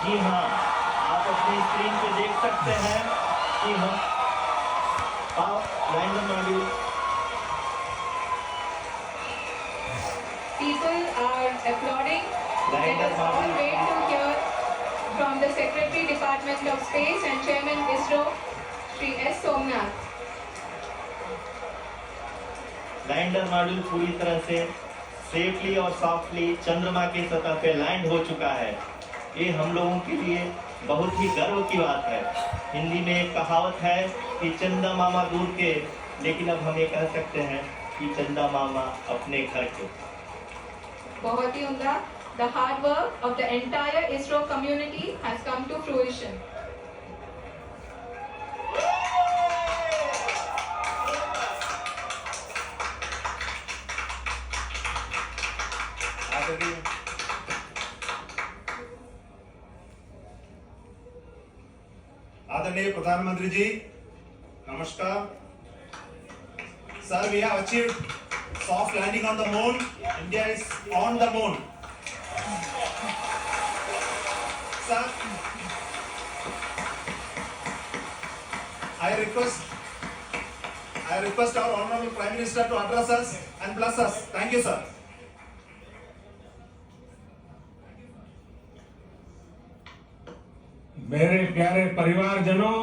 जी हाँ, आप अपनी स्क्रीन पे देख सकते हैं कि हम lander module People are applauding. Let lander us all module wait to hear from the Secretary Department of Space and Chairman ISRO, Shri S. Somnath. Lander module पूरी तरह से सेफली और सॉफ्टली चंद्रमा की सतह पे लैंड हो चुका है। ये हम लोगों के लिए बहुत ही गर्व की बात है। हिंदी में एक कहावत है कि चंदा मामा दूर के, लेकिन अब हम ये कह सकते हैं कि चंदा मामा अपने घर के। बहुत ही उम्दा. The hard work of the entire ISRO community has come to fruition. आदरणीय प्रधानमंत्री जी, नमस्कार. Sir, we have achieved soft landing on the moon. India is on the moon. Sir, I request our Honorable Prime Minister to address us and bless us. Thank you, sir. मेरे प्यारे परिवारजनों,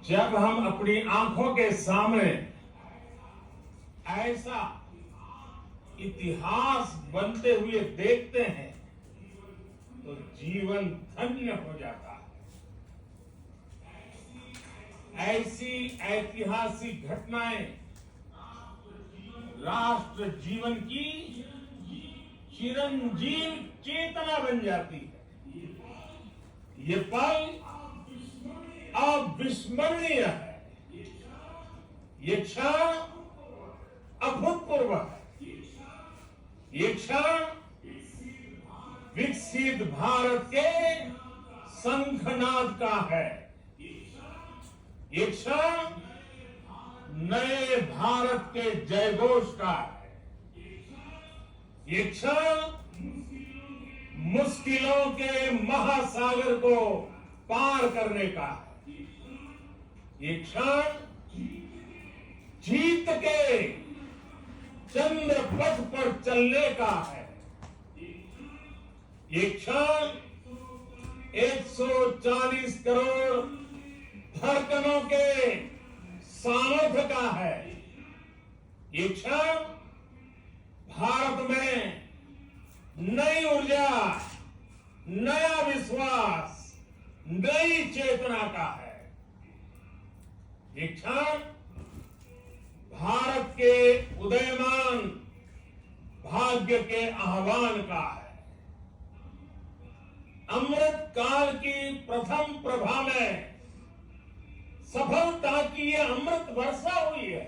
जब हम अपनी आंखों के सामने ऐसा इतिहास बनते हुए देखते हैं तो जीवन धन्य हो जाता है। ऐसी ऐतिहासिक घटनाएं राष्ट्र जीवन की चिरंजीव चेतना बन जाती है। ये पल अविस्मरणीय है, ये क्षण अभूतपूर्व है, ये क्षण विकसित भारत के शंखनाद का है, ये क्षण नए भारत के जयघोष का है, ये क्षण मुश्किलों के महासागर को पार करने का है, ये क्षण जीत के चंद्र पथ पर चलने का है, ये क्षण 140 करोड़ धड़कनों के सामर्थ्य का है, ये क्षण भारत में नई ऊर्जा, नया विश्वास, नई चेतना का है, ये क्षण भारत के उदयमान भाग्य के आह्वान का है। अमृत काल की प्रथम प्रभा में सफलता की ये अमृत वर्षा हुई है।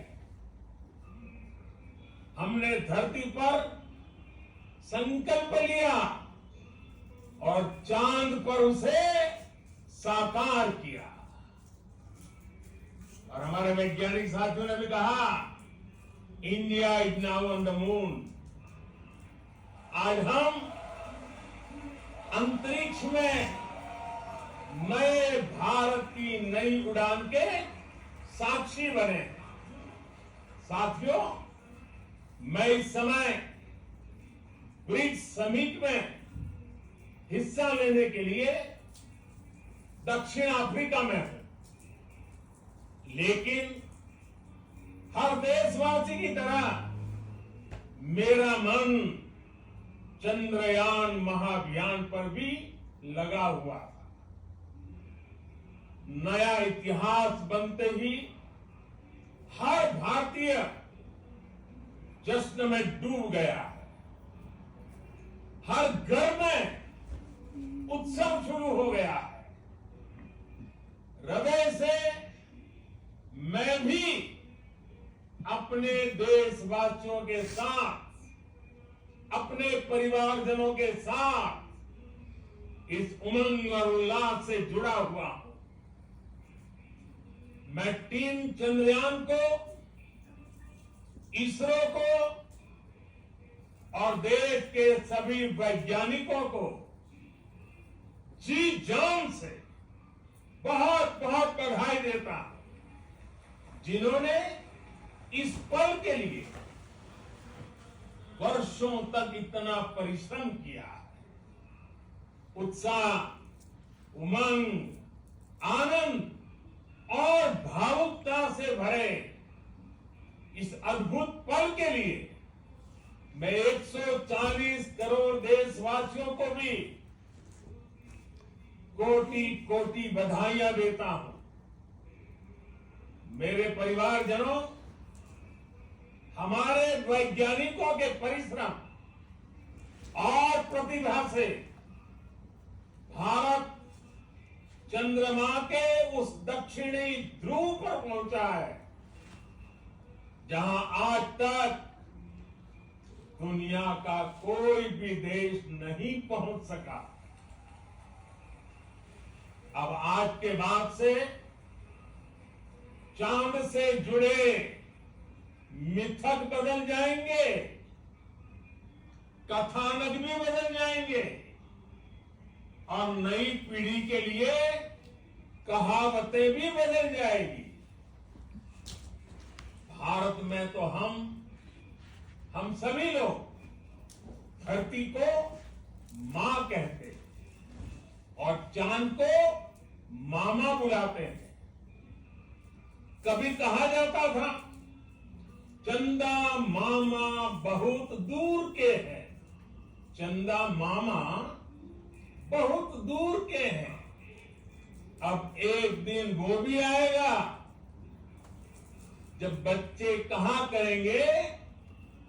हमने धरती पर संकल्प लिया और चांद पर उसे साकार किया, और हमारे वैज्ञानिक साथियों ने भी कहा, India is now on the moon. आज हम अंतरिक्ष में नए भारत की नई उड़ान के साक्षी बने। साथियों, मैं इस समय ब्रिक्स समिट में हिस्सा लेने के लिए दक्षिण अफ्रीका में हूं, लेकिन हर देशवासी की तरह मेरा मन चंद्रयान महाअभियान पर भी लगा हुआ था। नया इतिहास बनते ही हर भारतीय जश्न में डूब गया है। हर घर में उत्सव शुरू हो गया है। हृदय से मैं भी अपने देशवासियों के साथ, अपने परिवारजनों के साथ इस उमंग और उल्लास से जुड़ा हुआ हूं। मैं टीम चंद्रयान को, इसरो को और देश के सभी वैज्ञानिकों को जी जान से बहुत बहुत बधाई देता हूं, जिन्होंने इस पल के लिए वर्षों तक इतना परिश्रम किया है। उत्साह, उमंग, आनंद और भावुकता से भरे इस अद्भुत पल के लिए मैं 140 करोड़ देशवासियों को भी कोटि कोटि बधाइयां देता हूं। मेरे परिवारजनों, हमारे वैज्ञानिकों के परिश्रम और प्रतिभा से भारत चंद्रमा के उस दक्षिणी ध्रुव पर पहुंचा है, जहां आज तक दुनिया का कोई भी देश नहीं पहुंच सका। अब आज के बाद से चांद से जुड़े मिथक बदल जाएंगे, कथानक भी बदल जाएंगे और नई पीढ़ी के लिए कहावतें भी बदल जाएगी। भारत में तो हम सभी लोग धरती को मां कहते हैं और चांद को मामा बुलाते हैं। कभी कहा जाता था, चंदा मामा बहुत दूर के हैं। चंदा मामा बहुत दूर के हैं। अब एक दिन वो भी आएगा जब बच्चे कहा करेंगे,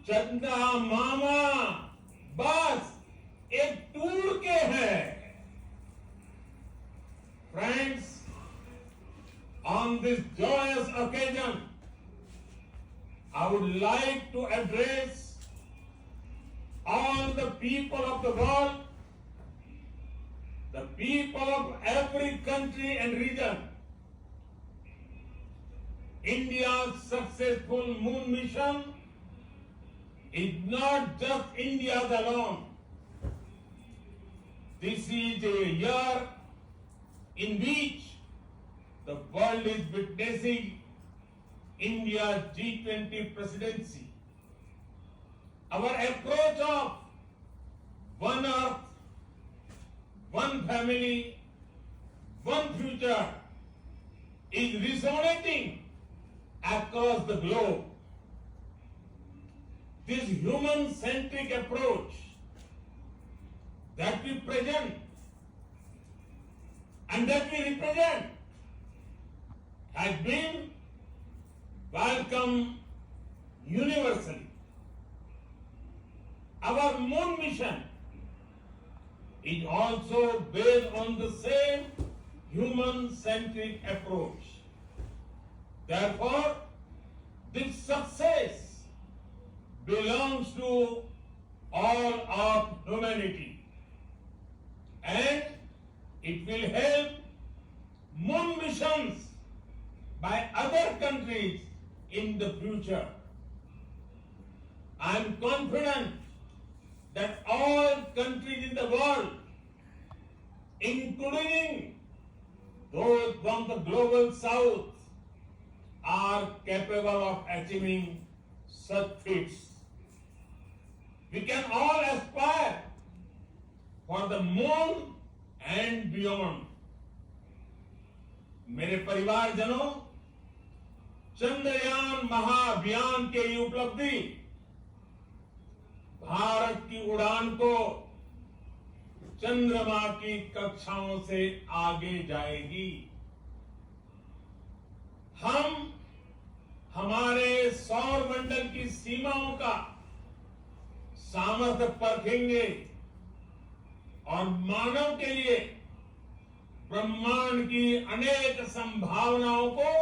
चंदा मामा बस एक टूर के हैं। Friends, on this joyous occasion, I would like to address all the people of the world, the people of every country and region. India's successful moon mission is not just India's alone. This is a year in which the world is witnessing India's G20 presidency. Our approach of one earth, one family, one future is resonating across the globe. This human-centric approach that we present and that we represent has been welcomed universally. Our moon mission is also based on the same human-centric approach. Therefore, this success belongs to all of humanity, and it will help moon missions by other countries in the future. I am confident that all countries in the world, including those from the global south, are capable of achieving such feats. We can all aspire for the moon and beyond. मेरे परिवारजनों, चंद्रयान महाअभियान के ये उपलब्धि भारत की उड़ान को चंद्रमा की कक्षाओं से आगे जाएगी। हम हमारे सौर मंडल की सीमाओं का सामर्थ्य परखेंगे और मानव के लिए ब्रह्मांड की अनेक संभावनाओं को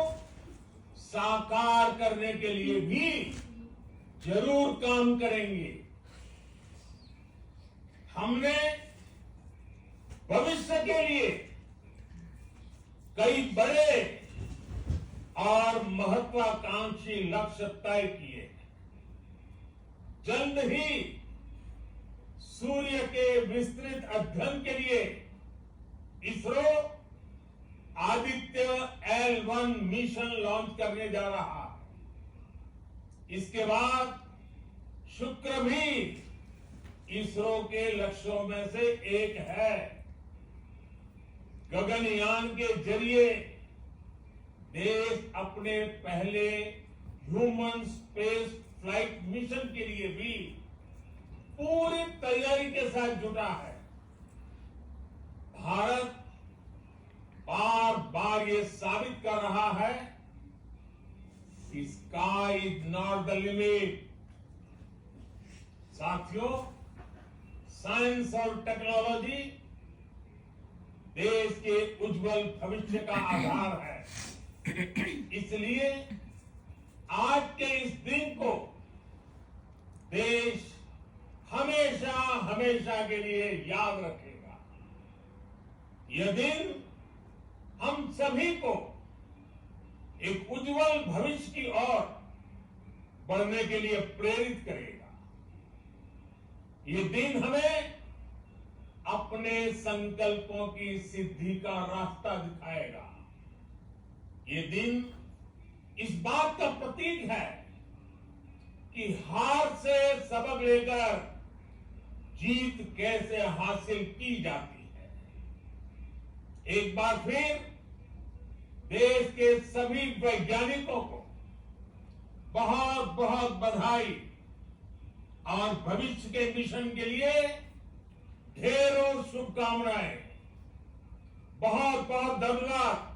साकार करने के लिए भी जरूर काम करेंगे। हमने भविष्य के लिए कई बड़े और महत्वाकांक्षी लक्ष्य तय किए। जल्द ही सूर्य के विस्तृत अध्ययन के लिए ISRO Aditya L1 mission launch करने जा रहा है। इसके बाद शुक्र भी इसरो के लक्ष्यों में से एक है। गगनयान के जरिए देश अपने पहले ह्यूमन स्पेस फ्लाइट मिशन के लिए भी पूरी तैयारी के साथ जुटा है। भारत बार बार ये साबित कर रहा है कि sky is not the limit. साथियों, साइंस और टेक्नोलॉजी देश के उज्जवल भविष्य का आधार है। इसलिए आज के इस दिन को देश हमेशा हमेशा के लिए याद रखेगा। यह दिन हम सभी को एक उज्जवल भविष्य की ओर बढ़ने के लिए प्रेरित करेगा। ये दिन हमें अपने संकल्पों की सिद्धि का रास्ता दिखाएगा। ये दिन इस बात का प्रतीक है कि हार से सबक लेकर जीत कैसे हासिल की जाती है। एक बार फिर देश के सभी वैज्ञानिकों को बहुत बहुत बधाई और भविष्य के मिशन के लिए ढेरों शुभकामनाएं। बहुत बहुत धन्यवाद।